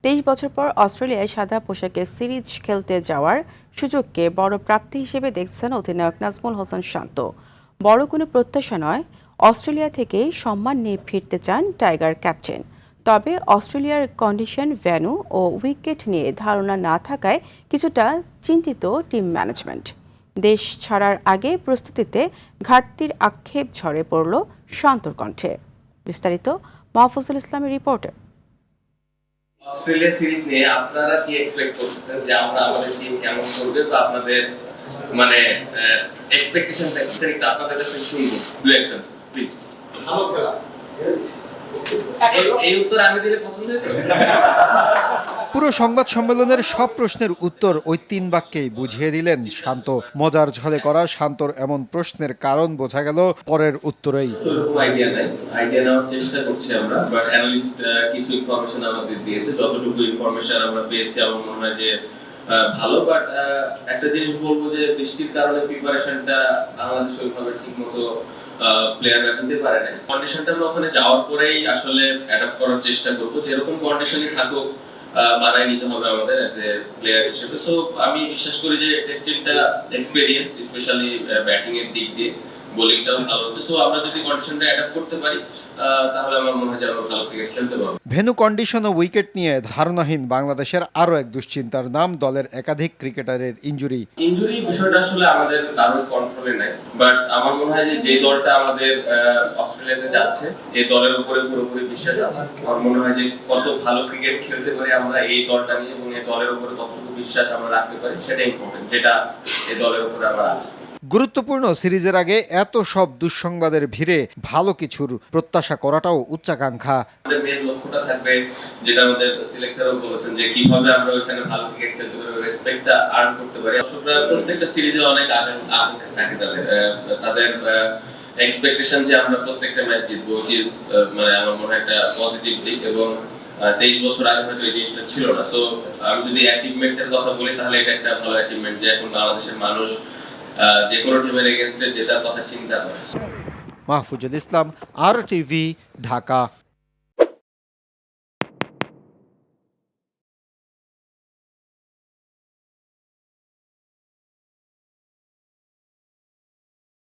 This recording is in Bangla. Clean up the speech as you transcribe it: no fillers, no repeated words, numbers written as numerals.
23 বছর পর অস্ট্রেলিয়ায় সাদা পোশাকে সিরিজ খেলতে যাওয়ার সুযোগকে বড় প্রাপ্তি হিসেবে দেখছেন অধিনায়ক নাজমুল হোসেন শান্ত। বড় কোনো প্রত্যাশা নয়, অস্ট্রেলিয়া থেকে সম্মান নিয়ে ফিরতে চান টাইগার ক্যাপ্টেন। তবে অস্ট্রেলিয়ার কন্ডিশন, ভেন্যু ও উইকেট নিয়ে ধারণা না থাকায় কিছুটা চিন্তিত টিম ম্যানেজমেন্ট। দেশ ছাড়ার আগে প্রস্তুতিতে ঘাটতির আক্ষেপ ঝরে পড়ল শান্তর কণ্ঠে। বিস্তারিত মাহফুজুল ইসলামের রিপোর্টে। অস্ট্রেলিয়া সিরিজ নিয়ে আপনারা কি এক্সপেক্ট করতেছেন যে আমরা আমাদের টিম কেমন করবে, বা আপনাদের মানে এক্সপেকটেশনটা কি আপনাদের কাছে শুনবো দু একজন প্লিজ। ভালো খেলা এই উত্তর আমি দিলে পছন্দ হতো। পুরো সংবাদ সম্মেলনের সব প্রশ্নের উত্তর ওই ৩ বাক্যেই বুঝিয়ে দিলেন শান্ত। মজার ঝলে করা শান্তর এমন প্রশ্নের কারণ বোঝা গেল পরের উত্তরেই। এরকম আইডিয়া নেওয়ার চেষ্টা করছি আমরা, বাট অ্যানালিস্ট কিছু ইনফরমেশন আমাদের দিয়েছে। যতটুকু ইনফরমেশন আমরা পেয়েছি আমার মনে হয় যে ভালো। বাট একটা জিনিস বলবো যে বৃষ্টির কারণে প্রিপারেশনটা বাংলাদেশ ওইভাবে ঠিক মতো প্লেয়াররা দিতে পারে না। কন্ডিশনটা আমরা ওখানে যাওয়ার পরেই আসলে অ্যাডাপ্ট করার চেষ্টা করবো, যে এরকম কন্ডিশনে থাকুক বানায় নিতে হবে আমাদের অ্যাজ এ প্লেয়ার হিসেবে। সো আমি বিশ্বাস করি যে টেস্ট টিমটা এক্সপেরিয়েন্স, স্পেশালি ব্যাটিং এর দিক দিয়ে, বোলিংটাও ভালো হচ্ছে। সো আমরা যদি কন্ডিশনটা অ্যাডাপ্ট করতে পারি তাহলে আমার মনে হয় যে আমরা ভালো ক্রিকেট খেলতে পারবো। ভেন্যু, কন্ডিশন ও উইকেট নিয়ে ধারণাহীন বাংলাদেশের আরও এক দুশ্চিন্তার নাম দলের একাধিক ক্রিকেটারের ইনজুরি। ইনজুরি বিষয়টা আসলে আমাদের কারোর কন্ট্রোলে নাই, বাট আমার মনে হয় যে দলটা আমাদের অস্ট্রেলিয়াতে যাচ্ছে এই দলের উপরে পুরোপুরি বিশ্বাস আছে। আমার মনে হয় যে কত ভালো ক্রিকেট খেলতে পারি আমরা এই দলটা নিয়ে, এবং এই দলের উপরে কতটুকু বিশ্বাস আমরা রাখতে পারি সেটা ইম্পর্টেন্ট, যেটা এই দলের উপরে আমার আছে। গুরুত্বপূর্ণ সিরিজের আগে এত সব দুঃসংবাদের ভিড়ে ভালো কিছুর প্রত্যাশা করাটাও উচ্চাকাঙ্ক্ষা। আমাদের মেইন লক্ষ্যটা থাকবে, যেটা আমাদের সিলেক্টরও বলেছেন, যে কিভাবে আমরা ওইখানে ভালো ক্রিকেট খেলতে পারি, রেসপেক্টটা আর্ন করতে পারি। দর্শকরা প্রত্যেকটা সিরিজে অনেক আকাঙ্ক্ষা থাকে তাদের এক্সপেকটেশন যে আমরা প্রত্যেকটা ম্যাচ জিতবো, মানে আমার মনে হয় একটা পজিটিভ দিক। এবং 23 বছর আগে হয়তো এই জিনিসটা ছিল না। সো আমি যদি অ্যাচিভমেন্টের কথা বলি তাহলে এটা একটা ভালো অ্যাচিভমেন্ট, যে এখন বাংলাদেশের মানুষ যে কোনো টিমের এগেইনস্টে জেতার কথা চিন্তা করে। মাহফুজুল ইসলাম, RTV, ঢাকা।